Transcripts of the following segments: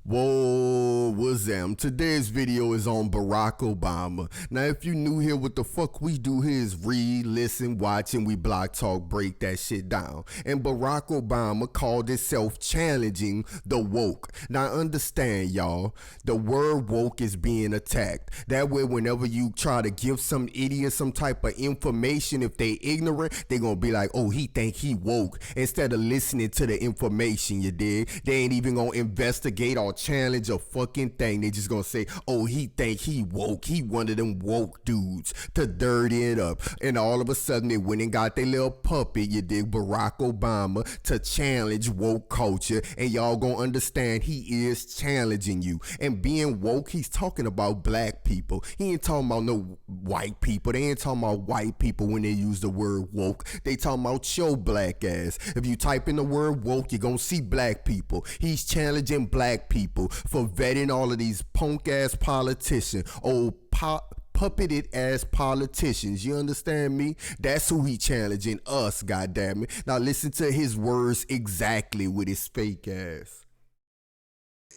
Whoa, what's up? Today's video is on Barack Obama. Now, if you new here, what the fuck we do here is read, listen, watch, and we block talk, break that shit down. And Barack Obama called himself challenging the woke. Now, understand, y'all, the word woke is being attacked. That way, whenever you try to give some idiot some type of information, if they ignorant, they gonna be like, oh, he think he woke. Instead of listening to the information, you dig? They ain't even gonna investigate or challenge a fucking thing. They just gonna say, oh, he think he woke. He one of them woke dudes to dirty it up. And all of a sudden they went and got their little puppet, you dig, Barack Obama, to challenge woke culture. And y'all gonna understand he is challenging you. And being woke, he's talking about black people. He ain't talking about no white people. They ain't talking about white people when they use the word woke. They talking about your black ass. If you type in the word woke, you're gonna see black people. He's challenging black people for vetting all of these punk ass politicians, old puppeted ass politicians. You understand me? That's who he challenging, us, goddammit. Now listen to his words exactly with his fake ass.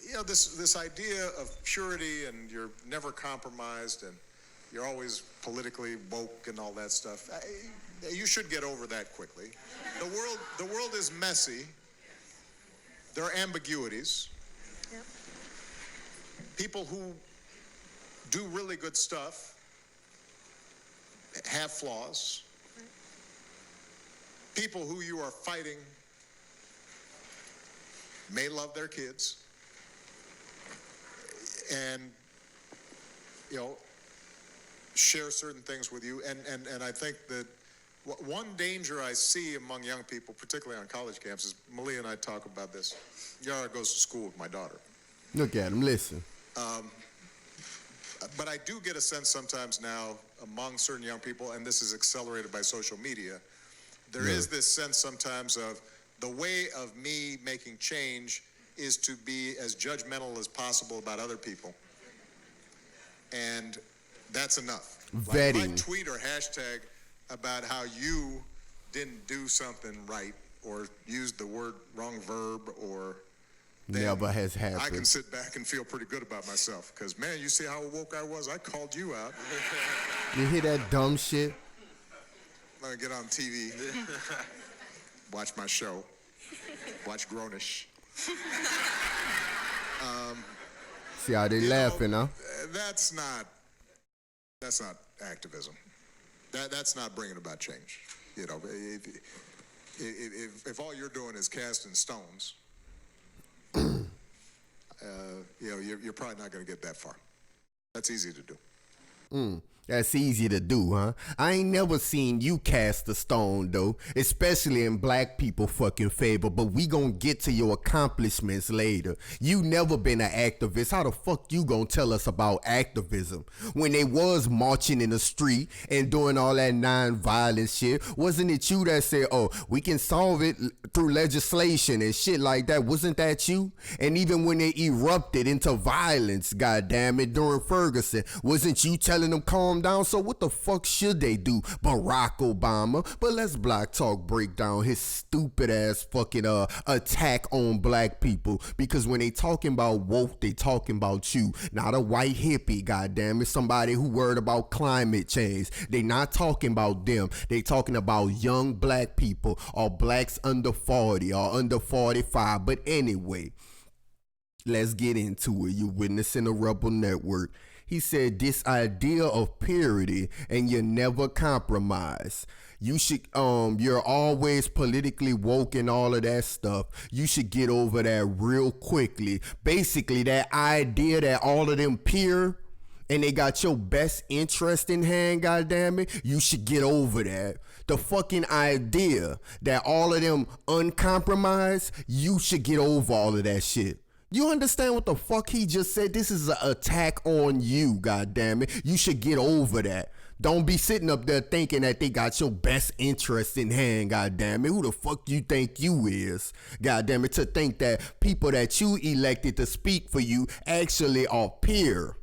You know, this idea of purity and you're never compromised and you're always politically woke and all that stuff. You should get over that quickly. The world is messy. There are ambiguities. Yep. People who do really good stuff have flaws. Right. People who you are fighting may love their kids and, you know, share certain things with you. And I think that one danger I see among young people, particularly on college campuses, Malia and I talk about this. Yara goes to school with my daughter. Look at him, listen. But I do get a sense sometimes now among certain young people, and this is accelerated by social media, there is this sense sometimes of the way of me making change is to be as judgmental as possible about other people. And that's enough. Vetting. Like if I tweet or hashtag about how you didn't do something right or used the wrong verb or never has happened. I can sit back and feel pretty good about myself because, man, you see how woke I was? I called you out. You hear that dumb shit? I'm going to get on TV, watch my show, watch Grownish. See how they laughing, huh? That's not activism. That's not bringing about change. You know, if all you're doing is casting stones, you know, you're probably not going to get that far. That's easy to do. That's easy to do, huh? I ain't never seen you cast a stone, though, especially in black people fucking favor, but we gonna get to your accomplishments later. You never been an activist. How the fuck you gonna tell us about activism? When they was marching in the street and doing all that non-violent shit, wasn't it you that said, oh, we can solve it through legislation and shit like that? Wasn't that you? And even when they erupted into violence, goddammit, during Ferguson, wasn't you telling them calm down? So what the fuck should they do, Barack Obama? But let's Black Talk break down his stupid ass fucking attack on black people, because when they talking about woke, they talking about you, not a white hippie, goddamn it, somebody who worried about climate change. They not talking about them. They talking about young black people or blacks under 40 or under 45. But anyway, let's get into it. You witnessing a Rebel Network. He said this idea of purity and you never compromise. You should, you're always politically woke and all of that stuff. You should get over that real quickly. Basically, that idea that all of them pure and they got your best interest in hand, goddammit, you should get over that. The fucking idea that all of them uncompromised, you should get over all of that shit. You understand what the fuck he just said? This is an attack on you, goddammit. You should get over that. Don't be sitting up there thinking that they got your best interest in hand, goddammit. Who the fuck you think you is? Goddammit, to think that people that you elected to speak for you actually are peer.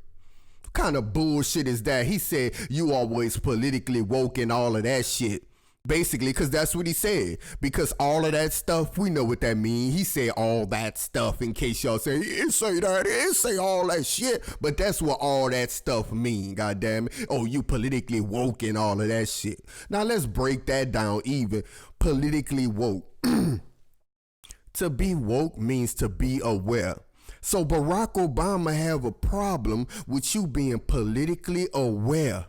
What kind of bullshit is that? He said you always politically woke and all of that shit. Basically, because that's what he said. Because all of that stuff, we know what that means. He said all that stuff, in case y'all say, he didn't say that, he didn't say all that shit. But that's what all that stuff mean, goddamn it. Oh, you politically woke and all of that shit. Now let's break that down even. Politically woke. To be woke means to be aware. So Barack Obama have a problem with you being politically aware.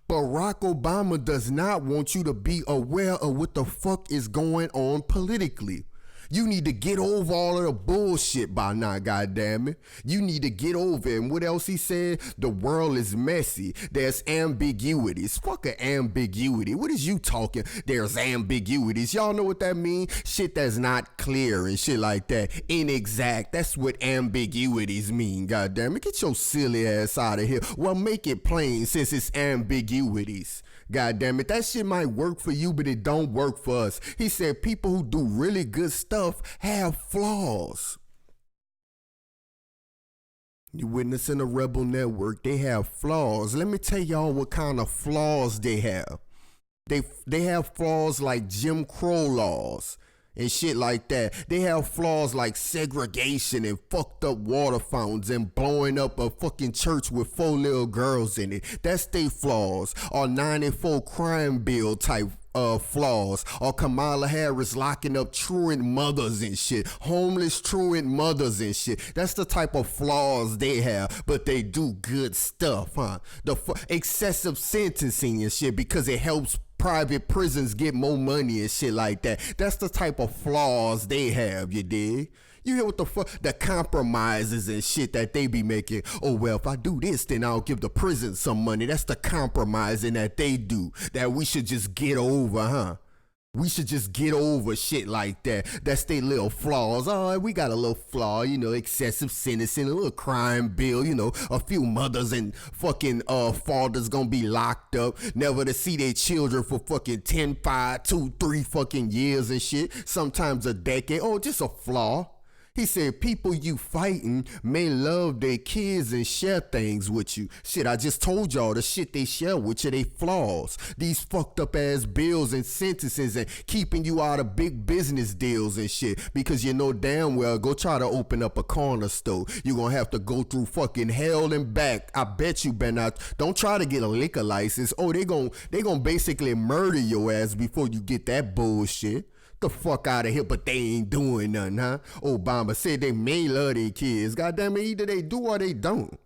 Barack Obama does not want you to be aware of what the fuck is going on politically. You need to get over all of the bullshit by now, goddammit. You need to get over it. And what else he said? The world is messy. There's ambiguities. Fuck an ambiguity. What is you talking? There's ambiguities. Y'all know what that means? Shit that's not clear and shit like that. Inexact. That's what ambiguities mean, goddammit. Get your silly ass out of here. Well, make it plain since it's ambiguities. God damn it, that shit might work for you, but it don't work for us. He said people who do really good stuff have flaws. You witnessing a rebel network, they have flaws. Let me tell y'all what kind of flaws they have. They have flaws like Jim Crow laws and shit like that. They have flaws like segregation and fucked up water fountains and blowing up a fucking church with 4 little girls in it. That's they flaws. Or 94 crime bill type flaws. Or Kamala Harris locking up truant mothers and shit. Homeless truant mothers and shit. That's the type of flaws they have. But they do good stuff, huh? Excessive sentencing and shit because it helps private prisons get more money and shit like that. That's the type of flaws they have, you dig? You hear what the fuck? The compromises and shit that they be making. Oh, well, if I do this, then I'll give the prison some money. That's the compromising that they do. That we should just get over, huh? We should just get over shit like that. That's their little flaws. Oh, we got a little flaw, you know, excessive sentencing, a little crime bill, you know, a few mothers and fucking fathers gonna be locked up, never to see their children for fucking 10, 5, 2, 3 fucking years and shit, sometimes a decade. Oh, just a flaw. He said people you fighting may love their kids and share things with you. Shit, I just told y'all the shit they share with you, they flaws. These fucked up ass bills and sentences and keeping you out of big business deals and shit. Because you know damn well, go try to open up a corner store. You're gonna have to go through fucking hell and back. I bet you better not. Don't try to get a liquor license. Oh, they gonna basically murder your ass before you get that bullshit. The fuck out of here, but they ain't doing nothing, huh? Obama said they may love their kids. Goddamn it, either they do or they don't.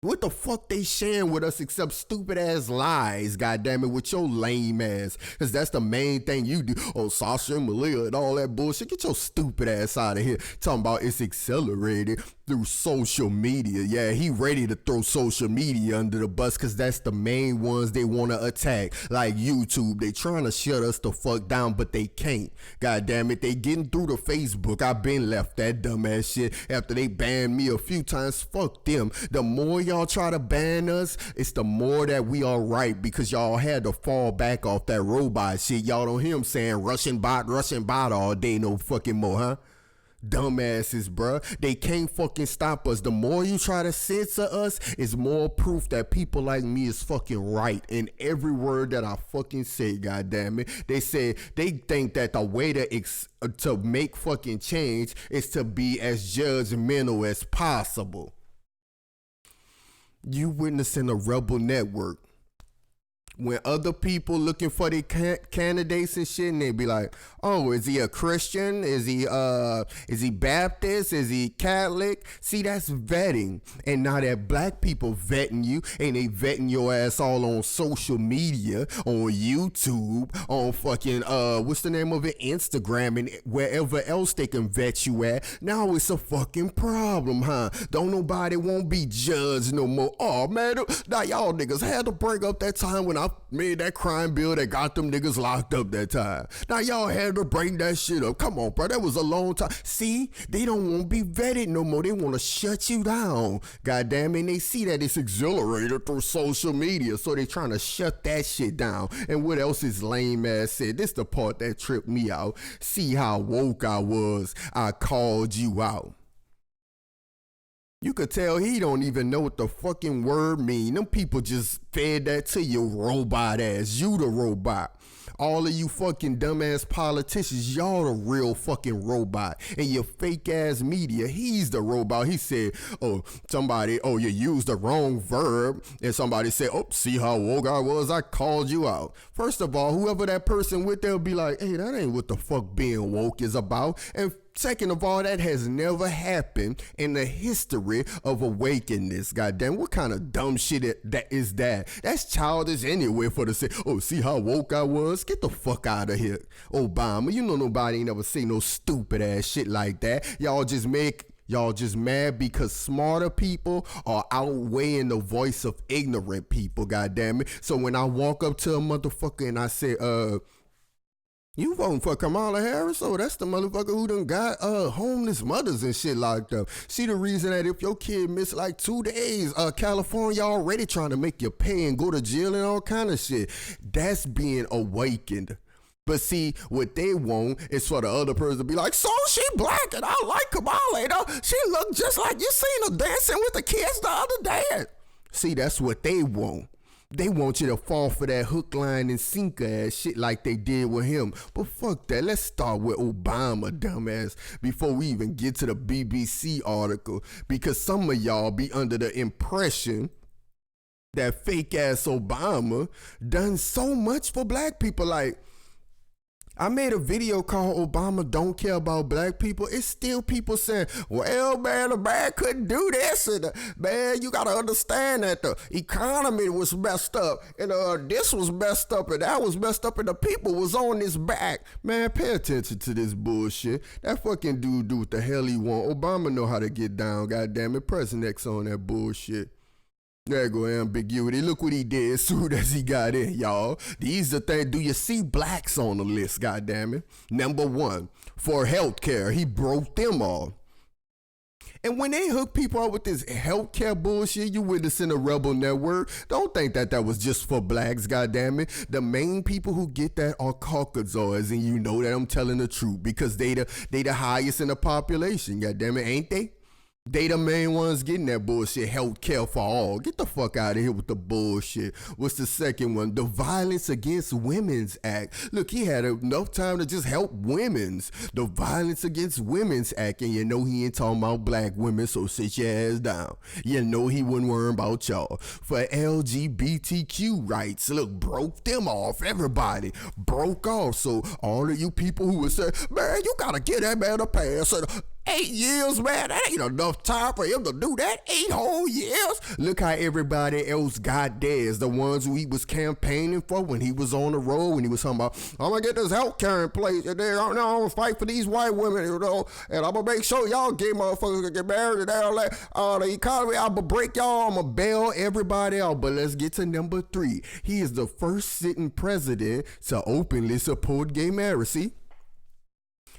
What the fuck they sharing with us except stupid ass lies, goddammit, with your lame ass? Cause that's the main thing you do. Oh, Sasha and Malia and all that bullshit. Get your stupid ass out of here. Talking about it's accelerated through social media. Yeah, he ready to throw social media under the bus cause that's the main ones they wanna attack. Like YouTube, they trying to shut us the fuck down, but they can't. Goddammit, they getting through to Facebook. I been left that dumbass shit after they banned me a few times. Fuck them. The more y'all try to ban us, it's the more that we are right because y'all had to fall back off that robot shit. Y'all don't hear him saying Russian bot all day no fucking more, huh? Dumbasses, bruh. They can't fucking stop us. The more you try to censor us, it's more proof that people like me is fucking right in every word that I fucking say, goddammit. They say they think that the way to make fucking change is to be as judgmental as possible. You witnessing a rebel network. When other people looking for their candidates and shit, and they be like, oh, is he a Christian? Is he Baptist? Is he Catholic? See, that's vetting. And now that black people vetting you, and they vetting your ass all on social media, on YouTube, on fucking, what's the name of it? Instagram, and wherever else they can vet you at. Now it's a fucking problem, huh? Don't nobody won't be judged no more. Oh, man, now y'all niggas had to bring up that time when I made that crime bill that got them niggas locked up that time. Now y'all had to bring that shit up. Come on, bro. That was a long time. See, they don't want to be vetted no more. They want to shut you down. Goddamn it. And they see that it's exhilarated through social media. So they trying to shut that shit down. And what else is lame ass said? This the part that tripped me out. See how woke I was. I called you out. You could tell he don't even know what the fucking word mean. Them people just fed that to your robot ass. You the robot. All of you fucking dumbass politicians, y'all the real fucking robot. And your fake ass media, he's the robot. He said, oh, you used the wrong verb. And somebody said, oh, see how woke I was? I called you out. First of all, whoever that person with, they'll be like, hey, that ain't what the fuck being woke is about. And second of all, that has never happened in the history of awakeness. Goddamn, what kind of dumb shit that is that? That's childish anyway for to say, oh, see how woke I was? Get the fuck out of here. Obama, you know nobody ain't ever say no stupid ass shit like that. Y'all just mad because smarter people are outweighing the voice of ignorant people, goddamn it. So when I walk up to a motherfucker and I say, you voting for Kamala Harris? Oh, that's the motherfucker who done got homeless mothers and shit like that. See, the reason that if your kid missed like 2 days, California already trying to make you pay and go to jail and all kind of shit. That's being awakened. But see, what they want is for the other person to be like, so she black and I like Kamala, you know? She look just like you seen her dancing with the kids the other day. See, that's what they want. They want you to fall for that hook, line, and sinker ass shit like they did with him. But fuck that. Let's start with Obama, dumbass, before we even get to the BBC article. Because some of y'all be under the impression that fake ass Obama done so much for black people. Like, I made a video called Obama Don't Care About Black People. It's still people saying, well, man, the man couldn't do this. And, man, you got to understand that the economy was messed up. And this was messed up and that was messed up and the people was on his back. Man, pay attention to this bullshit. That fucking dude do what the hell he want. Obama know how to get down, goddammit. Press next on that bullshit. There go ambiguity. Look what he did as soon as he got in, y'all. These are things. Do you see blacks on the list, goddammit? Number 1, for healthcare, he broke them all. And when they hook people up with this healthcare bullshit, you witnessing a rebel network, don't think that that was just for blacks, goddammit. The main people who get that are Caucasoids, and you know that I'm telling the truth because they the highest in the population, goddammit, ain't they? They the main ones getting that bullshit, health care for all. Get the fuck out of here with the bullshit. What's the second one? The Violence Against Women's Act. Look, he had enough time to just help women's. The Violence Against Women's Act, and you know he ain't talking about black women, so sit your ass down. You know he wouldn't worry about y'all. For LGBTQ rights, look, broke them off. Everybody broke off. So all of you people who would say, man, you gotta get that man a pass. 8 years, man, that ain't enough time for him to do that. 8 whole years. Look how everybody else got theirs. The ones who he was campaigning for when he was on the road, when he was talking about, I'm gonna get this health care in place, and then I'm gonna fight for these white women, you know, and I'm gonna make sure y'all gay motherfuckers get married and all that. The economy, I'm gonna break y'all, I'm gonna bail everybody out. But let's get to number 3. He is the first sitting president to openly support gay marriage. See?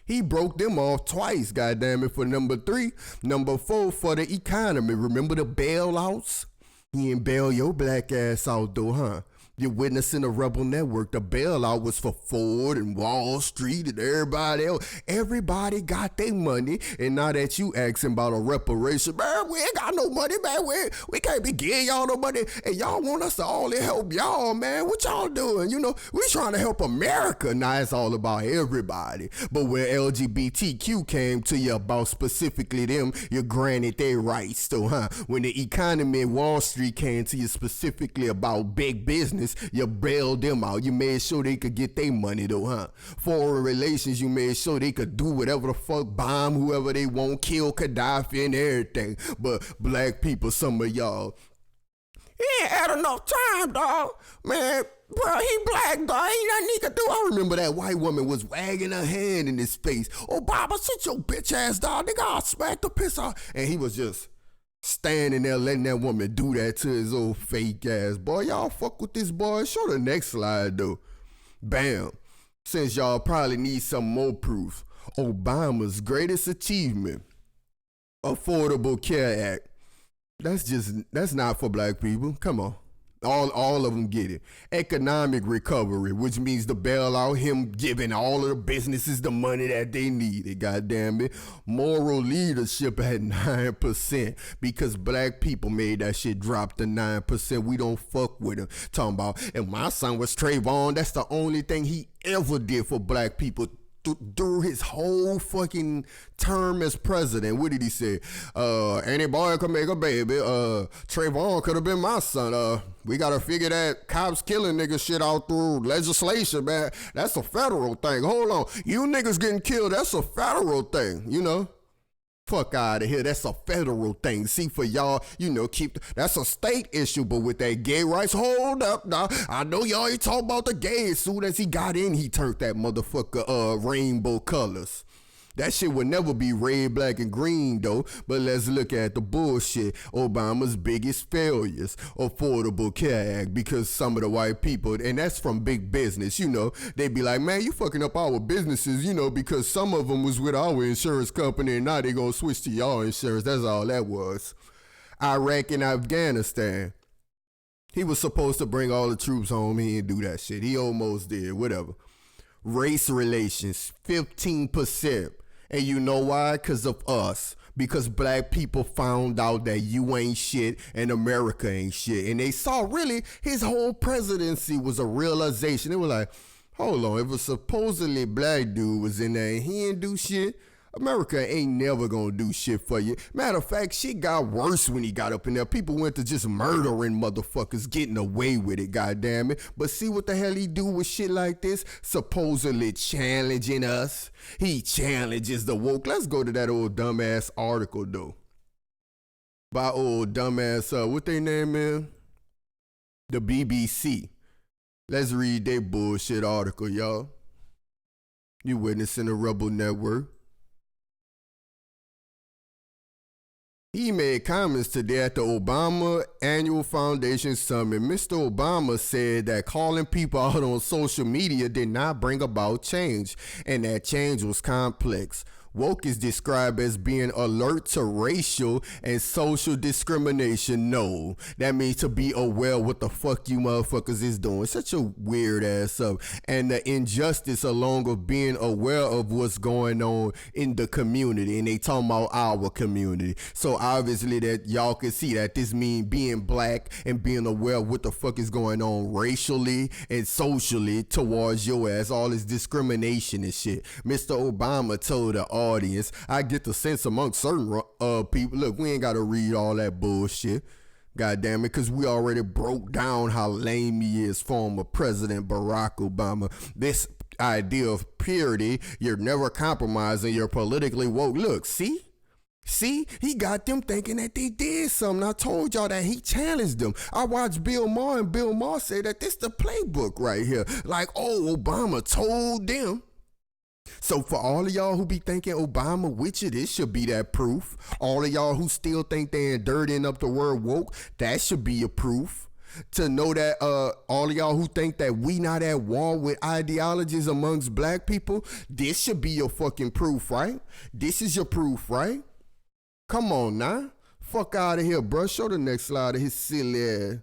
He broke them off twice, goddammit, for number 3. Number 4, for the economy. Remember the bailouts? He ain't bail your black ass out though, huh? You're witnessing a rebel network. The bailout was for Ford and Wall Street and everybody else. Everybody got their money. And now that you asking about a reparation, man, we ain't got no money, man. We can't be giving y'all no money. And y'all want us to only help y'all, man. What y'all doing? You know, we trying to help America. Now it's all about everybody. But when LGBTQ came to you about specifically them, you granted their rights though, huh? When the economy and Wall Street came to you specifically about big business, you bailed them out. You made sure they could get their money though, huh? Foreign relations, you made sure they could do whatever the fuck, bomb whoever they want, kill Gaddafi and everything. But black people, some of y'all, he ain't had enough time, dog. Man, bro, he black, dog. Ain't nothing he could do. I remember that white woman was wagging her hand in his face. Obama, sit your bitch ass, dog. Nigga, I'll smack the piss off. And he was just standing there letting that woman do that to his old fake ass. Boy, y'all fuck with this boy. Show the next slide though. Bam. Since y'all probably need some more proof, Obama's greatest achievement, Affordable Care Act. That's not for black people. Come on. All of them get it. Economic recovery, which means the bailout, him giving all of the businesses the money that they needed, goddamn it. Moral leadership at 9% because black people made that shit drop to 9%. We don't fuck with him. Talking about, and my son was Trayvon. That's the only thing he ever did for black people through his whole fucking term as president. What did he say? Any boy could make a baby. Trayvon could have been my son. We gotta figure that cops killing niggas shit out through legislation, man. That's a federal thing. Hold on. You niggas getting killed, that's a federal thing, you know? Fuck out of here. That's a federal thing. See, for y'all, you know, that's a state issue, but with that gay rights, hold up now. I know y'all ain't talking about the gay. As soon as he got in, he turned that motherfucker rainbow colors. That shit would never be red, black, and green, though. But let's look at the bullshit. Obama's biggest failures. Affordable Care Act, because some of the white people, and that's from big business, you know, they be like, man, you fucking up our businesses, you know, because some of them was with our insurance company, and now they gonna switch to y'all insurance. That's all that was. Iraq and Afghanistan. He was supposed to bring all the troops home. He didn't do that shit. He almost did, whatever. Race relations, 15%. And you know why? Because of us. Because black people found out that you ain't shit and America ain't shit. And they saw really his whole presidency was a realization. They were like, hold on, if a supposedly black dude was in there and he ain't do shit, America ain't never gonna do shit for you. Matter of fact, shit got worse when he got up in there. People went to just murdering motherfuckers, getting away with it, goddamn it. But see what the hell he do with shit like this? Supposedly challenging us. He challenges the woke. Let's go to that old dumbass article though. By old dumbass, what they name is? The BBC. Let's read their bullshit article, y'all. You witnessing the Rebel Network. He made comments today at the Obama Annual Foundation Summit. Mr. Obama said that calling people out on social media did not bring about change, and that change was complex. Woke is described as being alert to racial and social discrimination. No, that means to be aware what the fuck you motherfuckers is doing. Such a weird ass up. And the injustice along of being aware of what's going on in the community. And they talking about our community. So obviously that y'all can see that this means being black and being aware of what the fuck is going on racially and socially towards your ass. All this discrimination and shit. Mr. Obama told the audience, I get the sense among certain people, look, we ain't got to read all that bullshit, god damn it, because we already broke down how lame he is, former President Barack Obama. This idea of purity, you're never compromising, you're politically woke. Look, see, he got them thinking that they did something. I told y'all that he challenged them. I watched Bill Maher, and Bill Maher said that this the playbook right here. Like, oh, Obama told them. So for all of y'all who be thinking Obama with you, this should be that proof. All of y'all who still think they're dirtying up the word woke, that should be your proof. To know that all of y'all who think that we not at war with ideologies amongst black people, this should be your fucking proof, right? This is your proof, right? Come on now. Fuck out of here, bro. Show the next slide of his silly ass.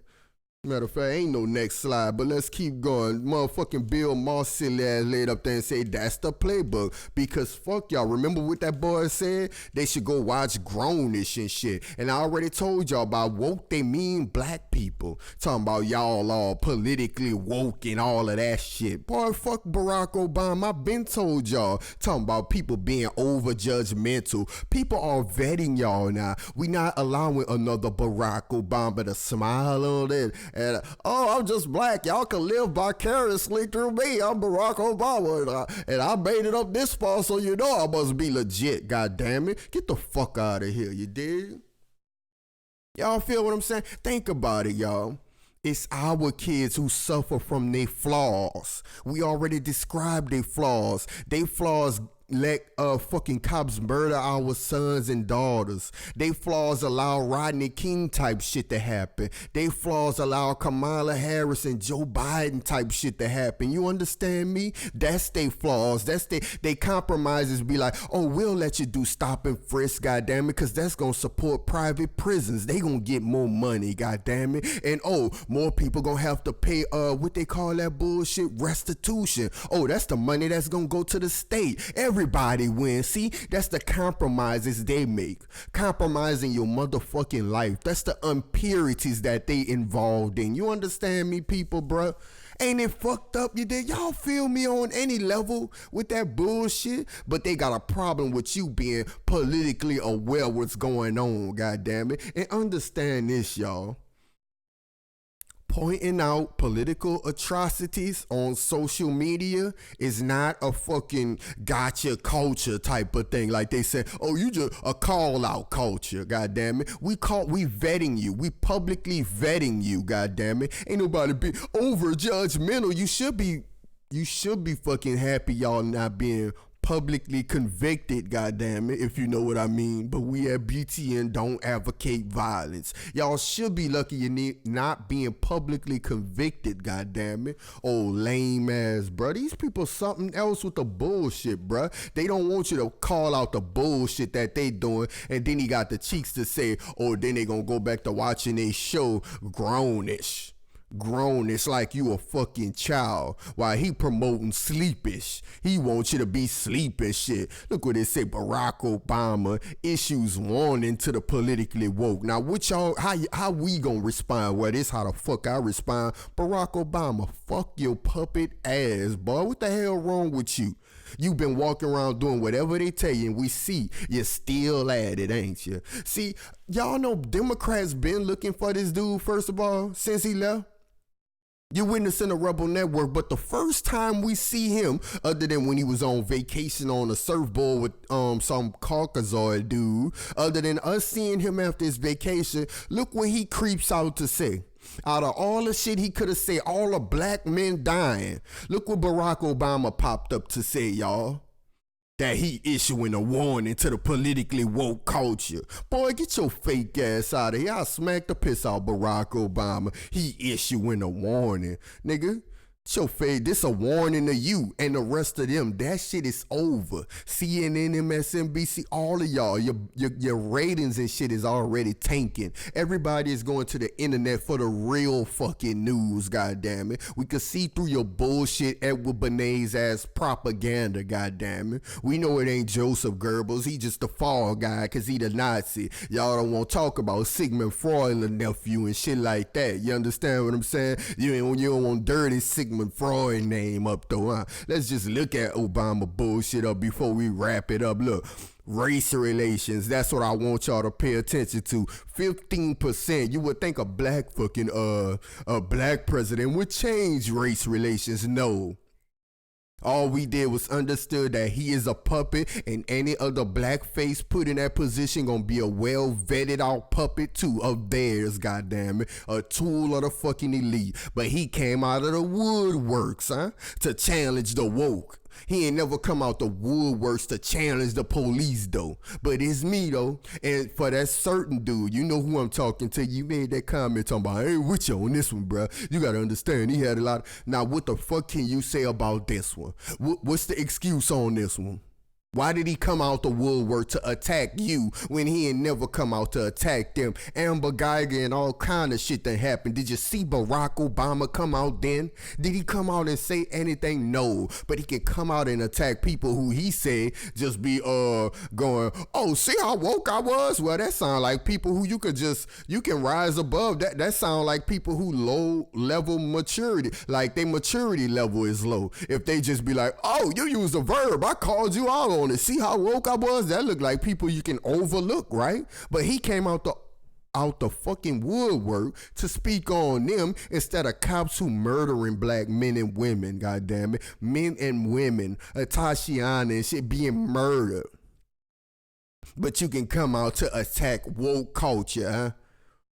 Matter of fact, ain't no next slide, but let's keep going. Motherfucking Bill Maher silly ass laid up there and say that's the playbook. Because fuck y'all, remember what that boy said? They should go watch Grownish and shit. And I already told y'all about woke, they mean black people. Talking about y'all all politically woke and all of that shit. Boy, fuck Barack Obama. I been told y'all. Talking about people being over judgmental. People are vetting y'all now. We not allowing another Barack Obama to smile on it. And oh, I'm just black. Y'all can live vicariously through me. I'm Barack Obama, and I made it up this far, so you know I must be legit. God damn it, get the fuck out of here. You dig? Y'all feel what I'm saying? Think about it, y'all. It's our kids who suffer from their flaws. We already described their flaws. They flaws let fucking cops murder our sons and daughters. They flaws allow Rodney King type shit to happen. They flaws allow Kamala Harris and Joe Biden type shit to happen. You understand me? That's they flaws. That's they compromises. Be like, oh, we'll let you do stop and frisk, goddamn it, because that's gonna support private prisons. They gonna get more money, goddamn it, and oh, more people gonna have to pay what they call that bullshit, restitution. Oh, that's the money that's gonna go to the state. Everybody wins. See, that's the compromises they make. Compromising your motherfucking life. That's the impurities that they involved in. You understand me, people, bruh? Ain't it fucked up? You did? Y'all feel me on any level with that bullshit? But they got a problem with you being politically aware what's going on, goddammit. And understand this, y'all. Pointing out political atrocities on social media is not a fucking gotcha culture type of thing. Like they say, oh, you just a call out culture, goddammit. We vetting you. We publicly vetting you, goddammit. Ain't nobody be over judgmental. You should be fucking happy y'all not being publicly convicted, goddammit, if you know what I mean. But we at BTN don't advocate violence. Y'all should be lucky you not being publicly convicted, goddammit. Oh, lame ass, bruh. These people something else with the bullshit, bruh. They don't want you to call out the bullshit that they doing, and then he got the cheeks to say, oh, then they gonna go back to watching a show grownish. Grown, it's like you a fucking child while he promoting sleepish. He wants you to be sleeping shit. Look what they say, Barack Obama issues warning to the politically woke. Now what y'all, how we gonna respond? Well, this how the fuck I respond. Barack Obama, fuck your puppet ass, boy. What the hell wrong with you? You been walking around doing whatever they tell you, and we see you're still at it, ain't you? See, y'all know Democrats been looking for this dude, first of all, since he left. You're witnessing a Rebel Network, but the first time we see him, other than when he was on vacation on a surfboard with some Caucasoid dude, other than us seeing him after his vacation, look what he creeps out to say. Out of all the shit he could have said, all the black men dying, look what Barack Obama popped up to say, y'all. That he issuing a warning to the politically woke culture. Boy, get your fake ass out of here. I smack the piss out Barack Obama. He issuing a warning. Nigga, your fake, this a warning to you and the rest of them. That shit is over. CNN, MSNBC, all of y'all, your ratings and shit is already tanking. Everybody is going to the internet for the real fucking news, goddammit. We can see through your bullshit Edward Bernays ass propaganda, goddammit. We know it ain't Joseph Goebbels. He just the fall guy because he the Nazi. Y'all don't want to talk about Sigmund Freud and the nephew and shit like that. You understand what I'm saying? You don't want dirty Sigmund Freud name up though, huh? Let's just look at Obama bullshit up before we wrap it up. Look, race relations, that's what I want y'all to pay attention to. 15%. You would think a black fucking a black president would change race relations. No. All we did was understood that he is a puppet, and any other blackface put in that position gonna be a well vetted out puppet too of theirs, goddammit. A tool of the fucking elite. But he came out of the woodworks, huh? To challenge the woke. He ain't never come out the woodworks to challenge the police though. But it's me though. And for that certain dude, you know who I'm talking to. You made that comment talking about, I ain't with you on this one, bruh. You gotta understand, he had a lot. Now, what the fuck can you say about this one? What's the excuse on this one? Why did he come out the woodwork to attack you when he ain't never come out to attack them? Amber Geiger and all kind of shit that happened. Did you see Barack Obama come out then? Did he come out and say anything? No. But he can come out and attack people who he said just be going, oh, see how woke I was? Well, that sound like people who you can rise above. That sound like people who low level maturity. Like their maturity level is low. If they just be like, oh, you used a verb. I called you out on it. See how woke I was? That looked like people you can overlook, right? But he came out the fucking woodwork to speak on them instead of cops who murdering black men and women, goddammit. Men and women, Tashiana and shit being murdered. But you can come out to attack woke culture, huh?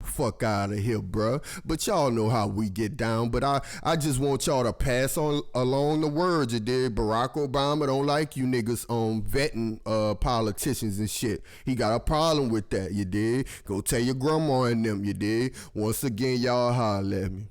Fuck out of here, bruh. But y'all know how we get down. But I just want y'all to pass on along the words. You did. Barack Obama don't like you niggas vetting politicians and shit. He got a problem with that. You did. Go tell your grandma and them. You did. Once again, y'all holler at me.